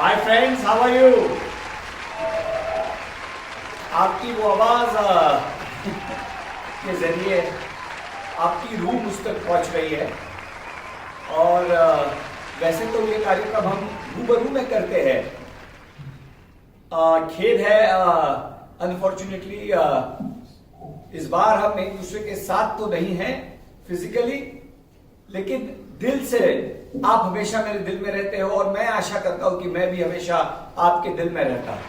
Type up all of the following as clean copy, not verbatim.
Hi friends, how are you? आपकी वो आवाज के जरिए आपकी रूह मुझ तक पहुंच रही है। और वैसे तो ये कार्यक्रम हम रूबरू में करते हैं। खेद है अनफॉर्चुनेटली इस बार हम एक दूसरे के साथ तो नहीं हैं फिजिकली, लेकिन दिल से आप हमेशा मेरे दिल में रहते हो और मैं आशा करता हूं कि मैं भी हमेशा आपके दिल में रहता हूं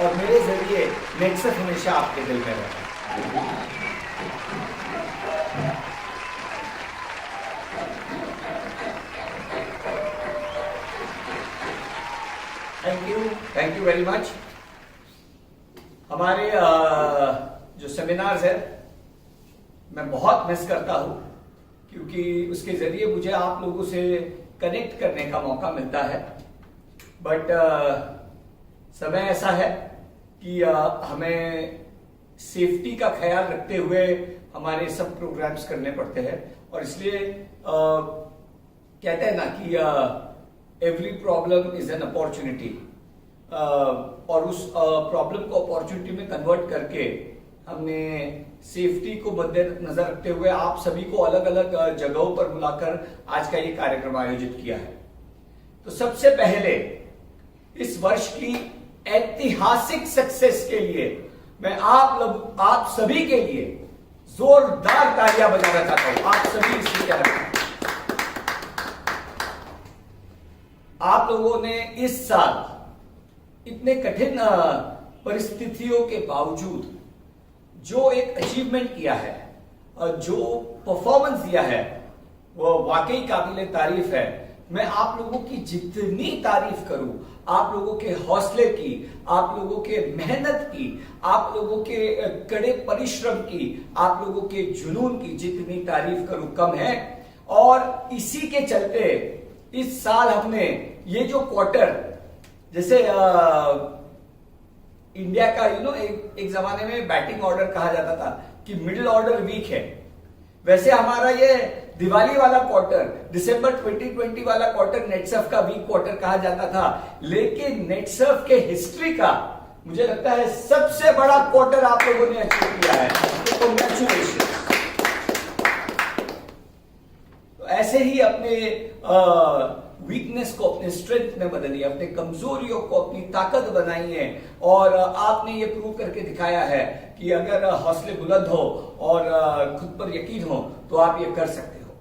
और मेरे जरिए नेक्सट हमेशा आपके दिल में रहता है। Thank you very much. हमारे जो सेमिनार्स है मैं बहुत मिस करता हूं, क्योंकि उसके जरिए मुझे आप लोगों से कनेक्ट करने का मौका मिलता है। बट समय ऐसा है कि हमें सेफ्टी का ख्याल रखते हुए हमारे सब प्रोग्राम्स करने पड़ते हैं और इसलिए कहते हैं ना कि every problem is an opportunity, और उस प्रॉब्लम को अपॉर्चुनिटी में कन्वर्ट करके हमने सेफ्टी को मद्देनजर रखते हुए आप सभी को अलग अलग जगहों पर बुलाकर आज का ये कार्यक्रम आयोजित किया है। तो सबसे पहले इस वर्ष की ऐतिहासिक सक्सेस के लिए मैं आप सभी के लिए जोरदार तालियां बजाना चाहता हूं। आप सभी इसकी तरफ आप लोगों ने इस साल इतने कठिन परिस्थितियों के बावजूद जो एक अचीवमेंट किया है, जो परफॉर्मेंस दिया है, वो वाकई काबिले तारीफ है। मैं आप लोगों की जितनी तारीफ करूं, आप लोगों के हौसले की, आप लोगों के मेहनत की, आप लोगों के कड़े परिश्रम की, आप लोगों के जुनून की जितनी तारीफ करूं कम है। और इसी के चलते इस साल हमने ये जो क्वार्टर, जैसे इंडिया का एक जमाने में बैटिंग ऑर्डर कहा जाता था कि मिडिल ऑर्डर वीक है, वैसे हमारा ये दिवाली वाला क्वार्टर, दिसंबर 2020 वाला क्वार्टर नेटसर्फ का वीक क्वार्टर कहा जाता था, लेकिन नेटसर्फ के हिस्ट्री का मुझे लगता है सबसे बड़ा क्वार्टर आप लोगों ने अचीव किया है। तो कांग्रेचुलेशन। तो ऐसे ही अपने वीकनेस को अपने स्ट्रेंथ में बदलिए, अपने कमजोरियों को अपनी ताकत बनाइए। और आपने ये प्रूव करके दिखाया है कि अगर हौसले बुलंद हो और खुद पर यकीन हो तो आप ये कर सकते हो।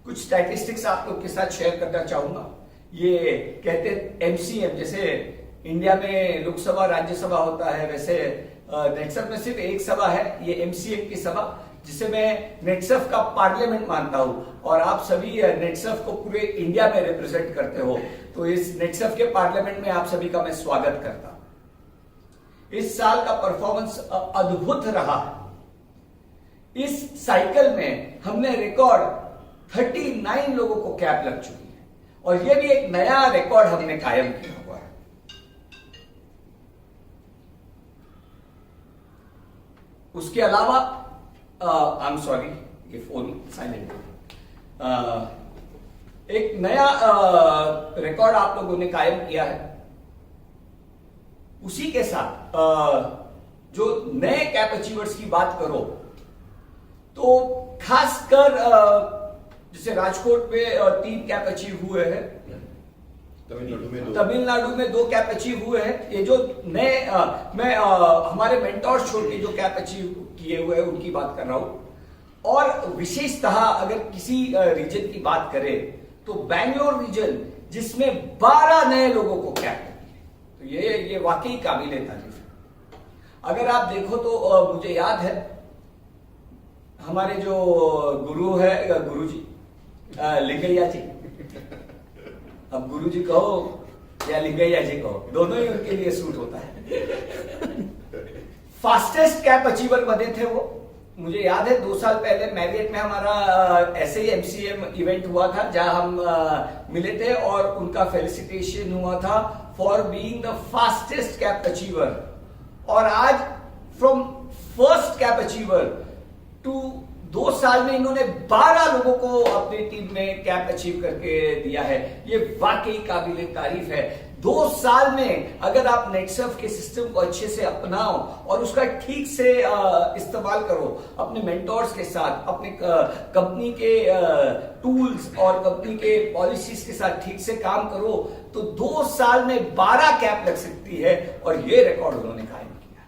कुछ स्टैटिस्टिक्स आप लोग के साथ शेयर करना चाहूंगा। ये कहते हैं एमसीएम, जैसे इंडिया में लोकसभा राज्यसभा होता है, वैसे नेटसर्फ में सिर्फ एक सभा है, ये एमसीएम की सभा, जिसे मैं नेटसर्फ का पार्लियामेंट मानता हूं। और आप सभी नेटसर्फ को पूरे इंडिया में रिप्रेजेंट करते हो, तो इस नेटसर्फ के पार्लियामेंट में आप सभी का मैं स्वागत करता हूं। इस साल का परफॉर्मेंस अद्भुत रहा है। इस साइकिल में हमने रिकॉर्ड 39 लोगों को कैप लग चुकी है और यह भी एक नया रिकॉर्ड हमने कायम किया हुआ है। उसके अलावा आई एम सॉरी, ये फोन साइलेंट है। एक नया रिकॉर्ड आप लोगों ने कायम किया है। उसी के साथ जो नए कैप अचीवर्स की बात करो तो खासकर जैसे राजकोट में 3 कैप अचीव हुए हैं, तमिलनाडु में 2 कैप अचीव हुए हैं। ये जो नए मैं हमारे मेंटोर्स छोड़ के जो कैप अचीव किए हुए हैं उनकी बात कर रहा हूं। और विशेषतः अगर किसी रीजन की बात करें तो बैंगलोर रीजन, जिसमें 12 नए लोगों को कैप लगी है, तो ये वाकई काबिले तारीफ है। अगर आप देखो तो मुझे याद है हमारे जो गुरु है, गुरुजी लिंगैया जी, अब गुरुजी कहो या लिंगैया जी कहो, दोनों ही उनके लिए सूट होता है। फास्टेस्ट कैप अचीवर बने थे वो। मुझे याद है 2 साल पहले मैरियट में हमारा ऐसे ही एमसीएम इवेंट हुआ था, जहां हम मिले थे और उनका फेलिसिटेशन हुआ था for being the fastest cap achiever. और आज from first cap achiever to 2 साल में इन्होंने 12 लोगों को अपनी टीम में कैप अचीव करके दिया है। ये वाकई काबिले तारीफ है। 2 साल में अगर आप नेटसर्फ के सिस्टम को अच्छे से अपनाओ और उसका ठीक से इस्तेमाल करो, अपने मेंटोर्स के साथ, अपने कंपनी के टूल्स और कंपनी के पॉलिसीज के साथ ठीक से काम करो, तो 2 साल में 12 कैप लग सकती है और ये रिकॉर्ड उन्होंने कायम किया।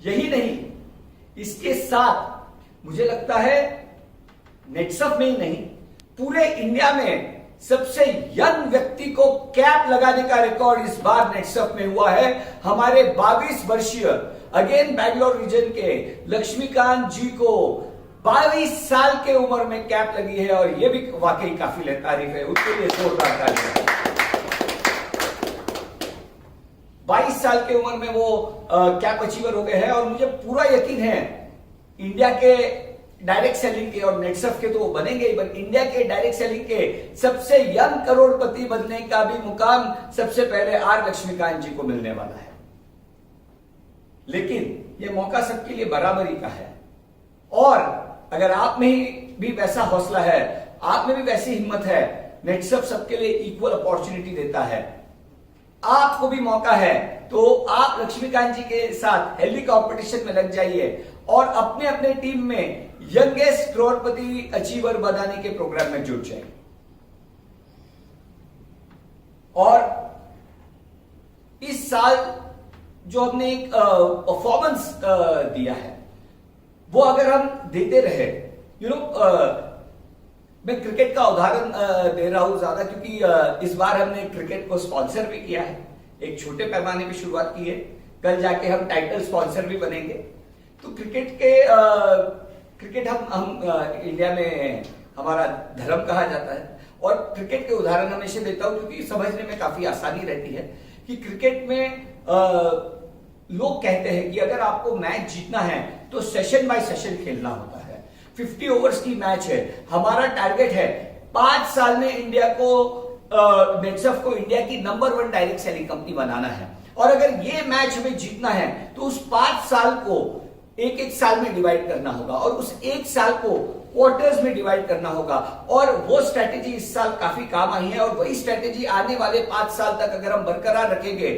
यही नहीं, इसके साथ मुझे लगता है नेटसर्फ में ही नहीं, पूरे इंडिया में सबसे यंग व्यक्ति को कैप लगाने का रिकॉर्ड इस बार नेटसर्फ में हुआ है। हमारे 22 वर्षीय अगेन बैंगलोर रीजन के लक्ष्मीकांत जी को 22 साल के उम्र में कैप लगी है और यह भी वाकई काफी तारीफ है, उसके लिए जोरदार तालियां। 22 साल के उम्र में वो कैप अचीवर हो गए हैं और मुझे पूरा यकीन है इंडिया के डायरेक्ट सेलिंग के और नेटसर्फ के तो वो बनेंगे ही, बट इंडिया के डायरेक्ट सेलिंग के सबसे यंग करोड़पति बनने का भी मुकाम सबसे पहले आर लक्ष्मीकांत जी को मिलने वाला है। लेकिन ये मौका सबके लिए बराबरी का है और अगर आप में भी वैसा हौसला है, आप में भी वैसी हिम्मत है, नेटसर्फ सबके लिए इक्वल अपॉर्चुनिटी देता है, आपको भी मौका है, तो आप लक्ष्मीकांत जी के साथ हेल्दी कॉम्पिटिशन में लग जाइए और अपने अपने टीम में यंगेस्ट करोड़पति अचीवर बनाने के प्रोग्राम में जुट जाए। और इस साल जो हमने एक परफॉर्मेंस दिया है वो अगर हम देते रहे, मैं क्रिकेट का उदाहरण दे रहा हूं ज्यादा क्योंकि इस बार हमने क्रिकेट को स्पॉन्सर भी किया है, एक छोटे पैमाने पे शुरुआत की है, कल जाके हम टाइटल स्पॉन्सर भी बनेंगे। तो क्रिकेट हम इंडिया में हमारा धर्म कहा जाता है और क्रिकेट के उदाहरण हमेशा देता हूं क्योंकि समझने में काफी आसानी रहती है कि क्रिकेट में लोग कहते हैं कि अगर आपको मैच जीतना है तो सेशन बाय सेशन खेलना होता है। 50 ओवर्स की मैच है, हमारा टारगेट है 5 साल में इंडिया को नेटसर्फ को इंडिया की नंबर 1 डायरेक्ट सेलिंग कंपनी बनाना है और अगर ये मैच हमें जीतना है तो उस 5 साल को एक साल में डिवाइड करना होगा और उस 1 साल को क्वार्टर्स में डिवाइड करना होगा और वो स्ट्रेटेजी इस साल काफी काम आई है और वही स्ट्रेटेजी आने वाले 5 साल तक अगर हम बरकरार रखेंगे,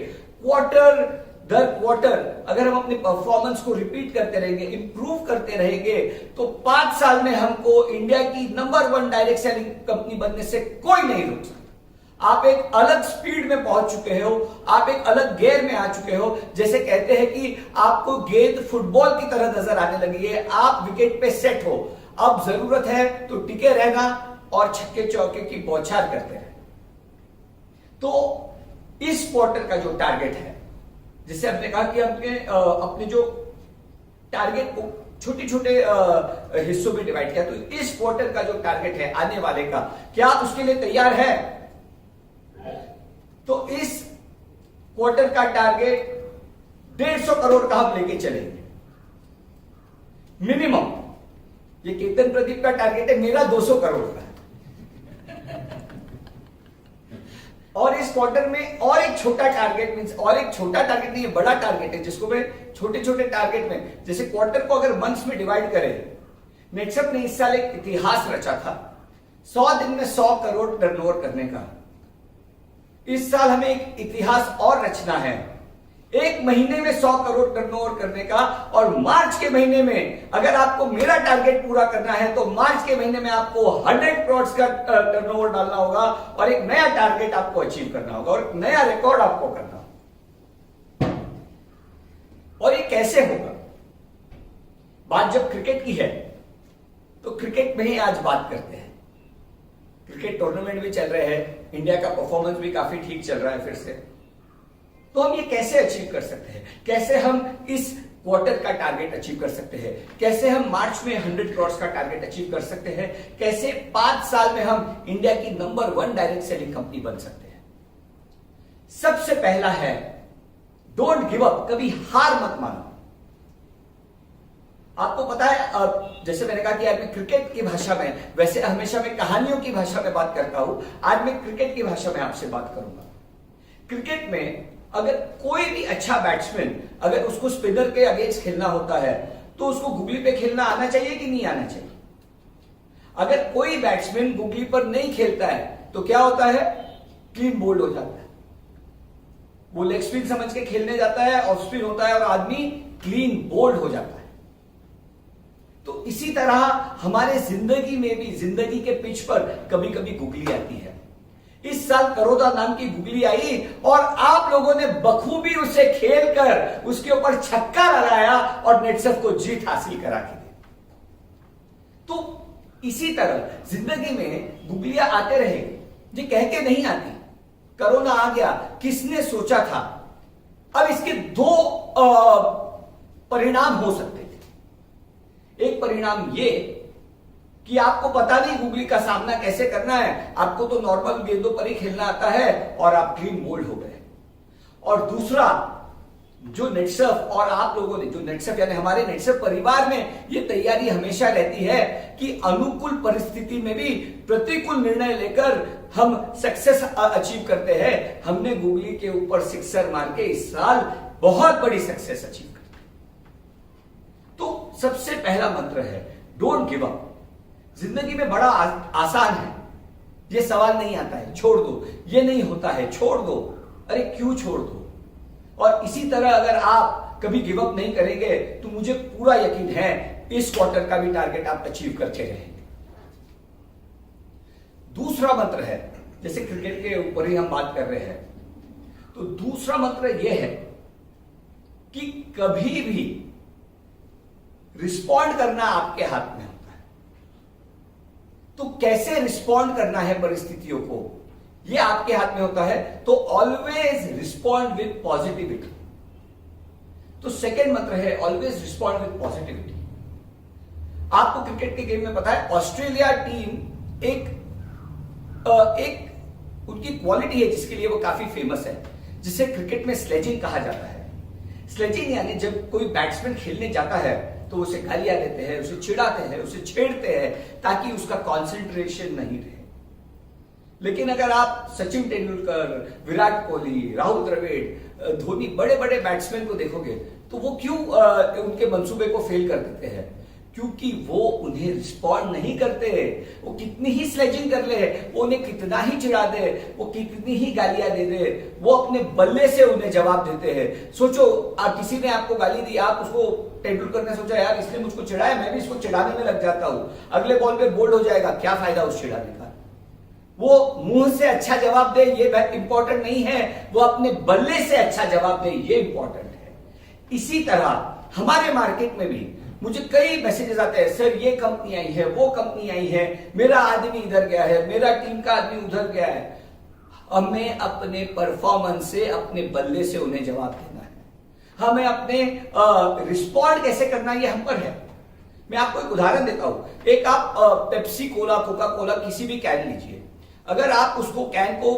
क्वार्टर दर क्वार्टर अगर हम अपनी परफॉर्मेंस को रिपीट करते रहेंगे, इंप्रूव करते रहेंगे, तो 5 साल में हमको इंडिया की नंबर 1 डायरेक्ट सेलिंग कंपनी बनने से कोई नहीं रोक सकता। आप एक अलग स्पीड में पहुंच चुके हो, आप एक अलग गियर में आ चुके हो। जैसे कहते हैं कि आपको गेंद फुटबॉल की तरह नजर आने लगी है, आप विकेट पे सेट हो, अब जरूरत है तो टिके रहना और छक्के चौके की बौछार करते रहना। तो इस क्वार्टर का जो टारगेट है, जिसे हमने कहा कि हमने अपने जो टारगेट को छोटे छोटे हिस्सों में डिवाइड किया, तो इस क्वार्टर का जो टारगेट है आने वाले का, क्या आप उसके लिए तैयार है? तो इस क्वार्टर का टारगेट 150 करोड़ का हम लेके चलेंगे मिनिमम। ये केतन प्रदीप का टारगेट है, मेरा 200 करोड़ का है। और इस क्वार्टर में और एक छोटा टारगेट मींस और एक छोटा टारगेट नहीं है, बड़ा टारगेट है जिसको मैं छोटे छोटे टारगेट में, जैसे क्वार्टर को अगर मंथ्स में डिवाइड करें, नेटसर्फ ने इस साल एक इतिहास रचा था 100 दिन में 100 करोड़ टर्नओवर करने का। इस साल हमें एक इतिहास और रचना है, 1 महीने में 100 करोड़ टर्नओवर करने का। और मार्च के महीने में अगर आपको मेरा टारगेट पूरा करना है तो मार्च के महीने में आपको 100 करोड़ का टर्नओवर डालना होगा और एक नया टारगेट आपको अचीव करना होगा और एक नया रिकॉर्ड आपको करना होगा। और ये कैसे होगा? बात जब क्रिकेट की है तो क्रिकेट में ही आज बात करते हैं। क्रिकेट टूर्नामेंट भी चल रहे हैं, इंडिया का परफॉर्मेंस भी काफी ठीक चल रहा है फिर से। तो हम ये कैसे अचीव कर सकते हैं? कैसे हम इस क्वार्टर का टारगेट अचीव कर सकते हैं? कैसे हम मार्च में 100 करोड़ का टारगेट अचीव कर सकते हैं? कैसे 5 साल में हम इंडिया की नंबर 1 डायरेक्ट सेलिंग कंपनी बन सकते हैं? सबसे पहला है, डोंट गिव अप, कभी हार मत मानो। आपको पता है, जैसे मैंने कहा कि आज मैं क्रिकेट की भाषा में, वैसे हमेशा मैं कहानियों की भाषा में बात करता हूं, आज मैं क्रिकेट की भाषा में आपसे बात करूंगा। क्रिकेट में अगर कोई भी अच्छा बैट्समैन अगर उसको स्पिनर के अगेंस्ट खेलना होता है तो उसको गुगली पे खेलना आना चाहिए कि नहीं आना चाहिए? अगर कोई बैट्समैन गुगली पर नहीं खेलता है तो क्या होता है? क्लीन बोल्ड हो जाता है। वो लेग स्पिन समझ के खेलने जाता है, ऑफ स्पिन होता है और आदमी क्लीन बोल्ड हो जाता है। तो इसी तरह हमारे जिंदगी में भी, जिंदगी के पिच पर कभी कभी गुगली आती है। इस साल करोदा नाम की गुगली आई और आप लोगों ने बखूबी उसे खेलकर उसके ऊपर छक्का लगाया और नेटसफ को जीत हासिल करा के दी। तो इसी तरह जिंदगी में गुगलियां आते रहेंगे, ये कह के नहीं आती। कोरोना आ गया, किसने सोचा था? अब इसके दो परिणाम हो सकते थे। एक परिणाम ये कि आपको पता नहीं गुगली का सामना कैसे करना है, आपको तो नॉर्मल गेंदों पर ही खेलना आता है और आप क्लीन बोल्ड हो गए। और दूसरा, जो नेटसर्फ और आप लोगों ने, जो नेटसर्फ यानी हमारे नेटसर्फ परिवार में ये तैयारी हमेशा रहती है कि अनुकूल परिस्थिति में भी प्रतिकूल निर्णय लेकर हम सक्सेस अचीव करते हैं। हमने गुगली के ऊपर सिक्सर मार के इस साल बहुत बड़ी सक्सेस अचीव कर। तो सबसे पहला मंत्र है डोंट गिव अप। जिंदगी में बड़ा आसान है, ये सवाल नहीं आता है छोड़ दो, ये नहीं होता है छोड़ दो, अरे क्यों छोड़ दो। और इसी तरह अगर आप कभी गिव अप नहीं करेंगे तो मुझे पूरा यकीन है इस क्वार्टर का भी टारगेट आप अचीव करते रहेंगे। दूसरा मंत्र है, जैसे क्रिकेट के ऊपर ही हम बात कर रहे हैं, तो दूसरा मंत्र यह है कि कभी भी रिस्पॉन्ड करना आपके हाथ में होता है। तो कैसे रिस्पॉन्ड करना है परिस्थितियों को, ये आपके हाथ में होता है। तो ऑलवेज रिस्पॉन्ड विद पॉजिटिविटी। तो सेकेंड मंत्र है ऑलवेज रिस्पॉन्ड विद पॉजिटिविटी। आपको क्रिकेट के गेम में पता है ऑस्ट्रेलिया टीम एक उनकी क्वालिटी है जिसके लिए वो काफी फेमस है, जिसे क्रिकेट में स्लेजिंग कहा जाता है। स्लेजिंग यानी जब कोई बैट्समैन खेलने जाता है तो उसे गालियां देते हैं, उसे चिढ़ाते हैं, उसे छेड़ते हैं ताकि उसका कंसंट्रेशन नहीं रहे। लेकिन अगर आप सचिन तेंदुलकर, विराट कोहली, राहुल द्रविड़, धोनी, बड़े बड़े बैट्समैन को देखोगे तो वो क्यों उनके मंसूबे को फेल कर देते हैं? क्योंकि वो उन्हें रिस्पॉन्ड नहीं करते। वो कितनी ही स्लेजिंग कर ले, वो उन्हें कितना ही चिढ़ा दे, वो कितनी ही गालियां दे दे, वो अपने बल्ले से उन्हें जवाब देते हैं। सोचो, आप किसी ने आपको गाली दी, आप उसको, तेंदुलकर ने सोचा यार इसने मुझको चिढ़ाया, मैं भी इसको चिढ़ाने में लग जाता हूं, अगले बॉल पे बोल्ड हो जाएगा, क्या फायदा उस चिढ़ाने का। वो मुंह से अच्छा जवाब दे ये इंपॉर्टेंट नहीं है, वो अपने बल्ले से अच्छा जवाब दे ये इंपॉर्टेंट है। इसी तरह हमारे मार्केट में भी मुझे कई मैसेजेस आते हैं, सर ये कंपनी आई है, वो कंपनी आई है, मेरा आदमी इधर गया है, मेरा टीम का आदमी उधर गया है। हमें अपने परफॉर्मेंस से, अपने बल्ले से उन्हें जवाब देना है। हमें अपने रिस्पॉन्ड कैसे करना ये हम पर है। मैं आपको एक उदाहरण देता हूं। एक आप पेप्सी कोला, कोका कोला, किसी भी कैन लीजिए, अगर आप उसको कैन को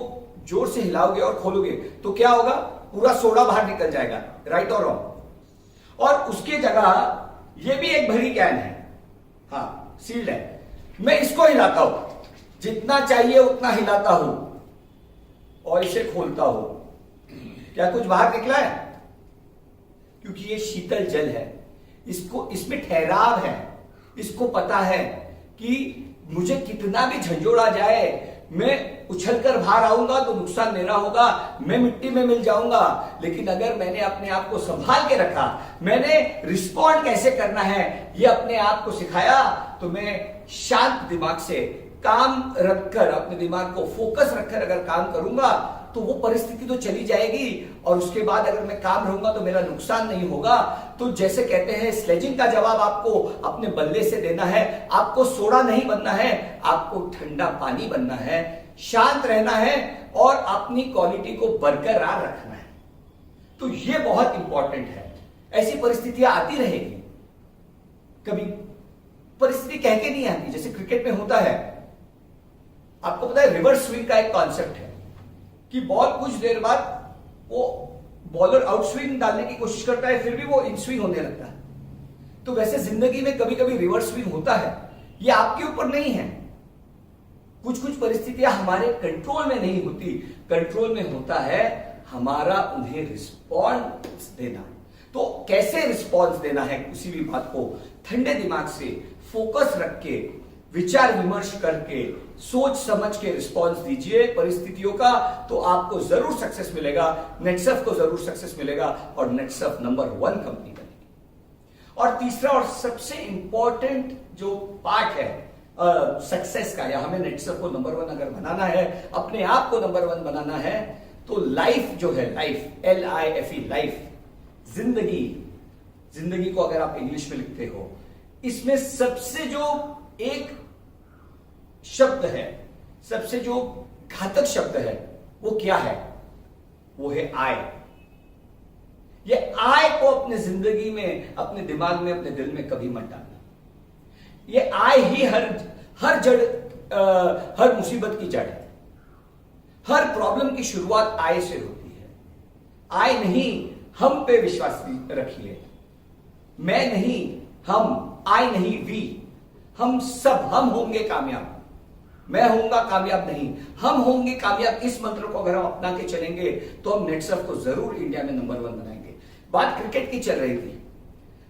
जोर से हिलाओगे और खोलोगे तो क्या होगा? पूरा सोडा बाहर निकल जाएगा, राइट और रॉन्ग। और उसके जगह ये भी एक भरी कैन है, हाँ सील्ड है, मैं इसको हिलाता हूं, जितना चाहिए उतना हिलाता हूं और इसे खोलता हूं, क्या कुछ बाहर निकला है? क्योंकि ये शीतल जल है, इसको, इसमें ठहराव है, इसको पता है कि मुझे कितना भी झंझोड़ा जाए, मैं उछलकर बाहर आऊंगा तो नुकसान मेरा होगा, मैं मिट्टी में मिल जाऊंगा। लेकिन अगर मैंने अपने आप को संभाल के रखा, मैंने रिस्पॉन्ड कैसे करना है ये अपने आप को सिखाया, तो मैं शांत दिमाग से काम रखकर, अपने दिमाग को फोकस रखकर अगर काम करूंगा तो वो परिस्थिति तो चली जाएगी और उसके बाद अगर मैं काम रहूंगा तो मेरा नुकसान नहीं होगा। तो जैसे कहते हैं, स्लेजिंग का जवाब आपको अपने बल्ले से देना है। आपको सोडा नहीं बनना है, आपको ठंडा पानी बनना है, शांत रहना है और अपनी क्वालिटी को बरकरार रखना है। तो ये बहुत इंपॉर्टेंट है। ऐसी परिस्थितियां आती रहेगी, कभी परिस्थिति कह के नहीं आती। जैसे क्रिकेट में होता है, आपको पता है रिवर्स स्विंग का एक कॉन्सेप्ट है कि बॉल कुछ देर बाद वो बॉलर आउट स्विंग डालने की कोशिश करता है, फिर भी वो इन स्विंग होने लगता है। तो वैसे जिंदगी में कभी कभी रिवर्स स्विंग होता है, ये आपके ऊपर नहीं है। कुछ कुछ परिस्थितियां हमारे कंट्रोल में नहीं होती, कंट्रोल में होता है हमारा उन्हें रिस्पॉन्स देना। तो तो कैसे रिस्पॉन्स देना है किसी भी बात को, ठंडे दिमाग से फोकस रख के विचार विमर्श करके सोच समझ के रिस्पॉन्स दीजिए परिस्थितियों का, तो आपको जरूर सक्सेस मिलेगा, नेटसर्फ को जरूर सक्सेस मिलेगा और नेटसर्फ नंबर 1 कंपनी बनेगी। और तीसरा और सबसे इंपॉर्टेंट जो पार्ट है सक्सेस का, या हमें नेटसर्फ को नंबर 1 अगर बनाना है, अपने आप को नंबर 1 बनाना है, तो लाइफ जो है, लाइफ LIFE लाइफ, जिंदगी को अगर आप इंग्लिश में लिखते हो, इसमें सबसे जो एक शब्द है, सबसे जो घातक शब्द है, वो क्या है? वो है आय। ये आय को अपने जिंदगी में, अपने दिमाग में, अपने दिल में कभी मत डालना। ये आय ही हर जड़, हर मुसीबत की जड़ है। हर प्रॉब्लम की शुरुआत आय से होती है। आय नहीं, हम पे विश्वास रखिए। मैं नहीं, हम, आय नहीं, वी, हम सब, हम होंगे कामयाब। मैं होऊंगा कामयाब नहीं, हम होंगे कामयाब। इस मंत्र को अगर हम अपना के चलेंगे तो हम नेटसर्फ को जरूर इंडिया में नंबर 1 बनाएंगे। बात क्रिकेट की चल रही थी।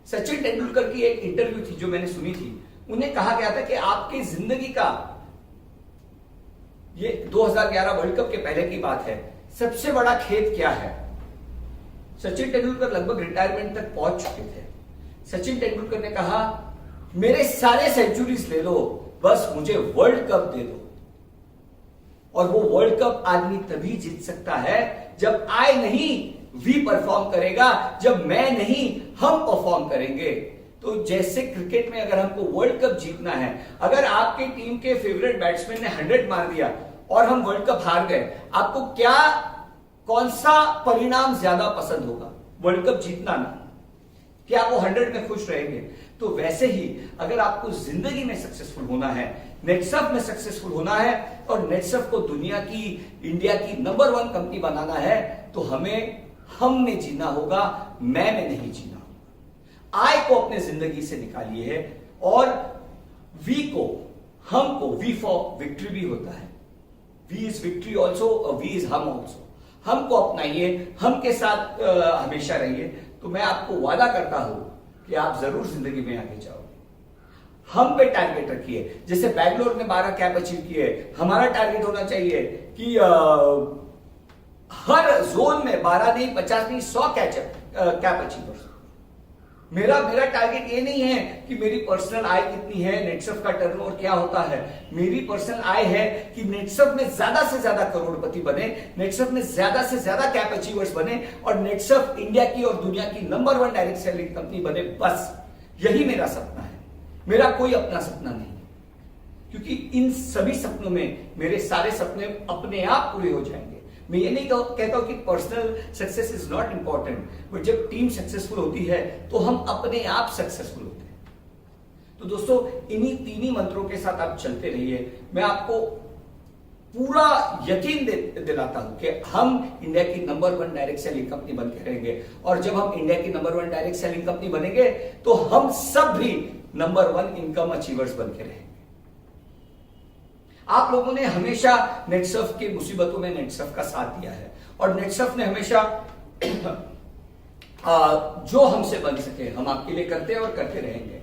सचिन तेंदुलकर की एक इंटरव्यू थी जो मैंने सुनी थी। उन्हें कहा गया था कि आपकी जिंदगी का, ये 2011 वर्ल्ड कप के पहले की बात है, सबसे बड़ा खेद क्या है? सचिन तेंदुलकर लगभग रिटायरमेंट तक पहुंच चुके थे। सचिन तेंदुलकर ने कहा, मेरे सारे सेंचुरीज ले लो, बस मुझे वर्ल्ड कप दे दो। और वो वर्ल्ड कप आदमी तभी जीत सकता है जब आय नहीं, वी परफॉर्म करेगा, जब मैं नहीं, हम परफॉर्म करेंगे। तो जैसे क्रिकेट में अगर हमको वर्ल्ड कप जीतना है, अगर आपके टीम के फेवरेट बैट्समैन ने 100 मार दिया और हम वर्ल्ड कप हार गए, आपको क्या, कौन सा परिणाम ज्यादा पसंद होगा? वर्ल्ड कप जीतना ना, क्या वो 100 में खुश रहेंगे? तो वैसे ही अगर आपको जिंदगी में सक्सेसफुल होना है, नेटसर्फ में सक्सेसफुल होना है और नेटसर्फ को दुनिया की, इंडिया की नंबर 1 कंपनी बनाना है, तो हमें हम में जीना होगा, मैं में नहीं जीना होगा। आय को अपने जिंदगी से निकालिए और वी को, हम को, वी फॉर विक्ट्री भी होता है। V is victory also, V is हम ऑल्सो। हम को अपनाइए, हम के साथ हमेशा रहिए, तो मैं आपको वादा करता हूं कि आप जरूर जिंदगी में आगे जाओगे। हम पे टारगेट रखिए। जैसे बैंगलोर ने 12 कैप अचीव किए, हमारा टारगेट होना चाहिए कि हर जोन में 12 नहीं, 50 नहीं, 100 कैप अचीवर्स। मेरा टारगेट ये नहीं है कि मेरी पर्सनल आय कितनी है, नेटसर्फ का टर्नओवर क्या होता है। मेरी पर्सनल आय है कि नेटसर्फ में ज्यादा से ज्यादा करोड़पति बने, नेटसर्फ में ज्यादा से ज्यादा कैप अचीवर्स बने और नेटसर्फ इंडिया की और दुनिया की नंबर 1 डायरेक्ट सेलिंग कंपनी बने। बस यही मेरा सपना है, मेरा कोई अपना सपना नहीं, क्योंकि इन सभी सपनों में मेरे सारे सपने अपने आप पूरे हो जाएंगे। मैं ये नहीं कहता हूं कि personal success is not important, but जब टीम सक्सेसफुल होती है तो हम अपने आप सक्सेसफुल होते हैं। तो दोस्तों, इन्हीं 3 ही मंत्रों के साथ आप चलते रहिए। मैं आपको पूरा यकीन दिलाता हूं कि हम इंडिया की नंबर 1 डायरेक्ट सेलिंग कंपनी बन के रहेंगे। और जब हम इंडिया की नंबर 1 डायरेक्ट सेलिंग कंपनी बनेंगे तो हम सब भी नंबर 1 इनकम अचीवर्स बन के रहेंगे। आप लोगों ने हमेशा नेटसर्फ की मुसीबतों में नेटसर्फ का साथ दिया है और नेटसर्फ ने हमेशा जो हमसे बन सके हम आपके लिए करते हैं और करते रहेंगे।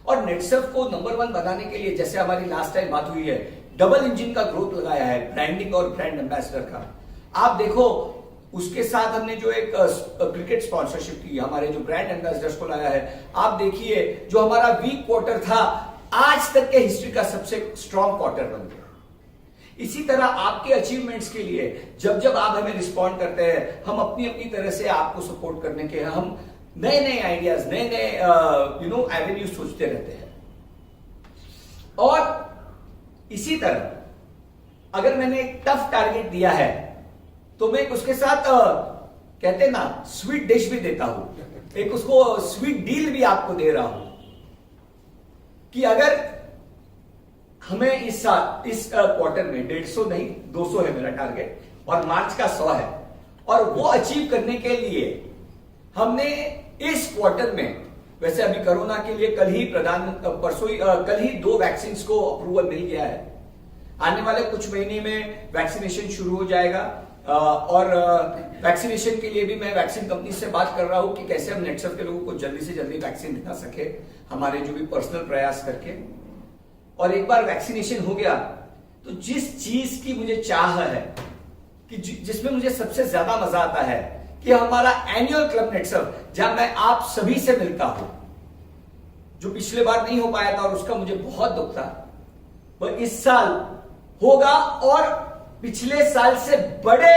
और नेटसर्फ को नंबर 1 बनाने के लिए, जैसे हमारी लास्ट टाइम बात हुई है, डबल इंजन का ग्रोथ लगाया है, ब्रांडिंग और ब्रांड एम्बेसडर का। आप देखो, उसके साथ हमने जो एक क्रिकेट स्पॉन्सरशिप की, हमारे जो ब्रांड एम्बेसडर्स को लाया है। आप देखिए, जो हमारा वीक क्वार्टर था, आज तक के हिस्ट्री का सबसे स्ट्रॉन्ग क्वार्टर बन गया। इसी तरह आपके अचीवमेंट्स के लिए जब आप हमें रिस्पॉन्ड करते हैं, हम अपनी तरह से आपको सपोर्ट करने के, हम नए आइडियाज, नए एवेन्यूज सोचते रहते हैं। और इसी तरह अगर मैंने एक टफ टारगेट दिया है तो मैं उसके साथ कहते हैं ना, स्वीट डिश भी देता हूं, एक उसको स्वीट डील भी आपको दे रहा हूं कि अगर हमें इस क्वार्टर में 150 नहीं 200 है मेरा टारगेट और मार्च का 100 है, और वो अचीव करने के लिए हमने इस क्वार्टर में, वैसे अभी कोरोना के लिए कल ही 2 वैक्सीन को अप्रूवल मिल गया है। आने वाले कुछ महीने में वैक्सीनेशन शुरू हो जाएगा और वैक्सीनेशन के लिए भी मैं वैक्सीन कंपनी से बात कर रहा हूं कि कैसे हम नेटसर्फ के लोगों को जल्दी से जल्दी वैक्सीन दिखा सके, हमारे जो भी पर्सनल प्रयास करके। और एक बार वैक्सीनेशन हो गया तो जिस चीज की मुझे चाह है कि जिसमें मुझे सबसे ज्यादा मजा आता है कि हमारा एनुअल क्लब नेटसर्फ, जहां मैं आप सभी से मिलता हूं, जो पिछले बार नहीं हो पाया था और उसका मुझे बहुत दुख था, वह इस साल होगा और पिछले साल से बड़े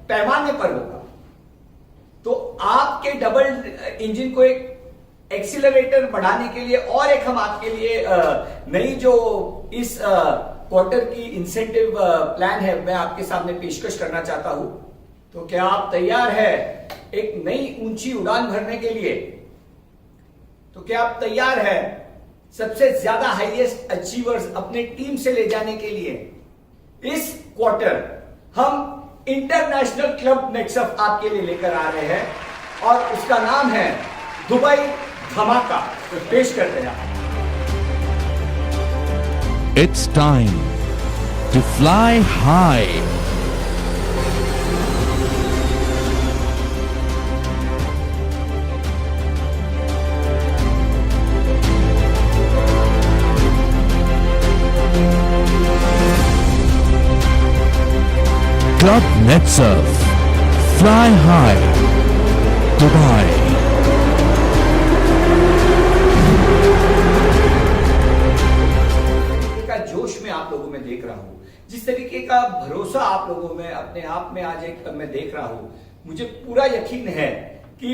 पैमाने पर होगा। तो आपके डबल इंजन को एक एक्सीलरेटर बढ़ाने के लिए और एक हम आपके लिए नई जो इस क्वार्टर की इंसेंटिव प्लान है, मैं आपके सामने पेशकश करना चाहता हूं। तो क्या आप तैयार है एक नई ऊंची उड़ान भरने के लिए? तो क्या आप तैयार है सबसे ज्यादा हाईएस्ट अचीवर्स अपने टीम से ले जाने के लिए? इस क्वार्टर हम इंटरनेशनल क्लब नेटसर्फ आपके लिए लेकर आ रहे हैं और उसका नाम है दुबई धमाका। तो पेश करते हैं। It's time to fly high. Club NetSurf, fly high, Dubai. का जोश में आप लोगों में देख रहा हूं, जिस तरीके का भरोसा आप लोगों में अपने आप में आज एक मैं देख रहा हूं, मुझे पूरा यकीन है कि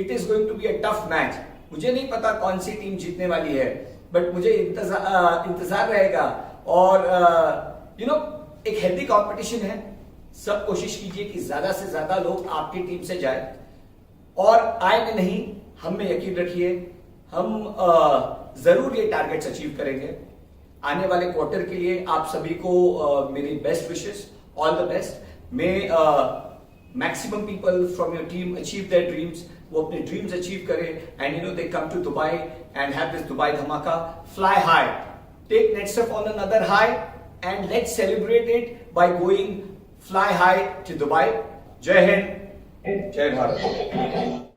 it is going to be a tough match. मुझे नहीं पता कौन सी टीम जीतने वाली है, बट मुझे इंतजार रहेगा। और एक हेल्दी कंपटीशन है। सब कोशिश कीजिए कि ज्यादा से ज्यादा लोग आपकी टीम से जाए, और आए में नहीं, हम में यकीन रखिए, हम जरूर ये टारगेट्स अचीव करेंगे। आने वाले क्वार्टर के लिए आप सभी को मेरी best wishes, all the best. May maximum people from your team achieve their dreams, वो अपने ड्रीम्स अचीव करें, and they come to Dubai and have this Dubai धमाका। Fly high, take Netsurf on another high, and let's celebrate it by going fly high to Dubai. Jai Hind, Jai Bharat.